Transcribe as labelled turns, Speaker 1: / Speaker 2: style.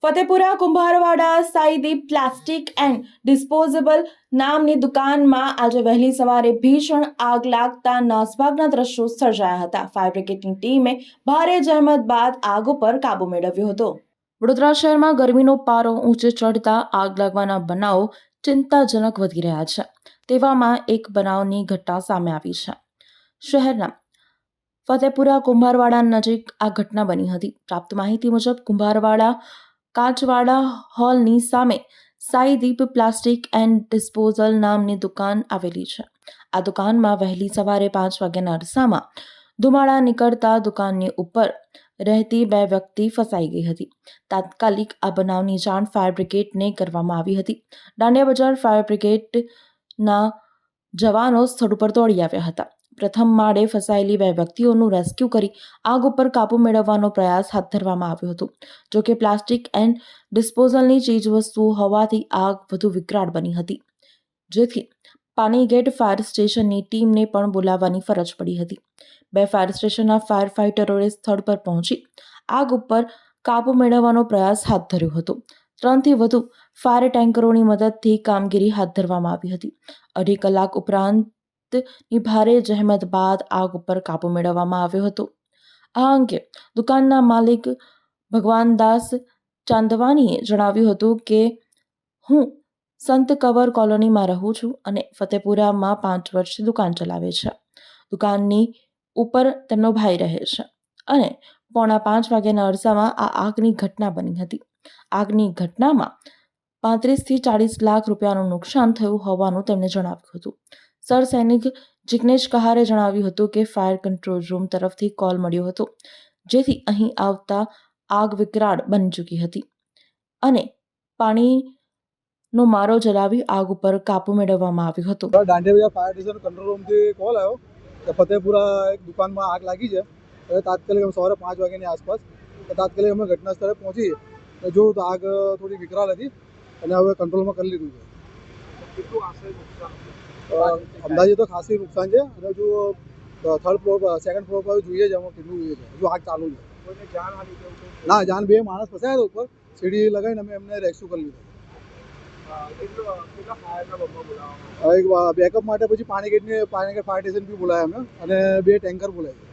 Speaker 1: Fatepura Kumbharwada Saideep plastic and disposable નામની દુકાનમાં આજે વહેલી સવારે ભીષણ આગ લાગતા નાસભાગના દ્રશ્યો સર્જાયા હતા. ફાયર બ્રિગેડની ટીમે ભારે જહેમત બાદ આગ ઉપર કાબુ મેળવ્યો હતો. વડોદરા શહેરમાં ગરમીનો પારો ઊંચે ચડતા આગ લાગવાના બનાવો ચિંતાજનક વધી રહ્યા છે. તેવામાં એક બનાવની ઘટના સામે આવી છે. શહેરના ફતેપુરા કુંભારવાડા નજીક આ ઘટના બની હતી. પ્રાપ્ત માહિતી મુજબ કુંભારવાડા કાચવાડા હોલની સામે સાઈદીપ પ્લાસ્ટિક એન્ડ ડિસ્પોઝલ નામની દુકાન આવેલી છે. આ દુકાનમાં વહેલી સવારે 5 વાગ્યાના અરસામાં ધુમાડા નીકળતા દુકાનની ઉપર રહેતી 2 વ્યક્તિ ફસાઈ ગઈ હતી. તાત્કાલિક આ બનાવની જાણ ફાયર બ્રિગેડને કરવામાં આવી હતી. દાંડિયા બજાર ફાયર બ્રિગેડના જવાનો સ્થળ ઉપર દોડી આવ્યા હતા. પ્રથમ માળે ફસાયેલી 2 વ્યક્તિઓનું રેસ્ક્યુ કરી આગ ઉપર કાબુ મેળવવાનો પ્રયાસ હાથ ધરવામાં આવ્યો હતો. જોકે પ્લાસ્ટિક એન્ડ ડિસ્પોઝલની ચીજવસ્તુઓ હોવાથી આગ વધુ વિકરાળ બની હતી, જેથી પાણીગેટ ફાયર સ્ટેશનની ટીમને પણ બોલાવવાની ફરજ પડી હતી. 2 ફાયર સ્ટેશનના ફાયર ફાઇટરોએ સ્થળ પર પહોંચી આગ ઉપર કાબુ મેળવવાનો પ્રયાસ હાથ ધર્યો હતો. 3 થી વધુ ફાયર ટેન્કરોની મદદથી કામગીરી હાથ ધરવામાં આવી હતી. 2.5 કલાક ઉપરાંત ની ભારે જહેમત બાદ આગ ઉપર કાબુ મેળવવામાં આવ્યો હતો. આ અંગે દુકાનના માલિક ભગવાનદાસ ચાંદવાનીએ જણાવ્યું હતું કે હું સંત કવર કોલોનીમાં રહું છું અને ફતેપુરામાં 5 વર્ષથી દુકાન ચલાવે છે. દુકાનની ઉપર તેમનો ભાઈ રહે છે અને 4:45 વાગ્યાના અરસામાં આ આગની ઘટના બની હતી. આગની ઘટનામાં 35 થી 40 લાખ રૂપિયાનું નુકસાન થયું હોવાનું તેમણે જણાવ્યું હતું. સર સૈનિક જિગ્નેશ કહારે જણાવ્યું હતું કે ફાયર કંટ્રોલ રૂમ તરફથી કોલ મળ્યો હતો, જેથી અહીં આવતા આગ વિકરાળ બની ચૂકી હતી અને પાણીનો મારો ચલાવી આગ ઉપર કાબુ મેળવવામાં આવ્યો હતો.
Speaker 2: દાંડિયા ફાયર સ્ટેશન કંટ્રોલ રૂમથી કોલ આવ્યો કે ફતેપુરા એક દુકાનમાં આગ લાગી છે. હવે તાત્કાલિક અમે સવારે 5 વાગ્યાની આસપાસ તાત્કાલિક અમે ઘટના સ્થળે પહોંચી જોયું તો આગ થોડી વિકરાળ હતી અને હવે કંટ્રોલમાં કરી લીધું છે. કેટલું આશરે નુકસાન? અંદાજે તો ખાસી નુકસાન છે અને જો 3rd ફ્લોર પર 2nd ફ્લોર પર જોઈએ છે એમાં કેટલું જોઈએ છે. હજુ આગ ચાલુ છે. ના, જાન 2 માણસ ફસાયા હતા ઉપર. સીડી લગાવીને અમે એમને રેસ્ક્યુ કરી લીધા. બેકઅપ માટે પછી પાણીગેટ ફાયર સ્ટેશન બી બોલાયા અમે અને 2 ટેન્કર બોલાયા.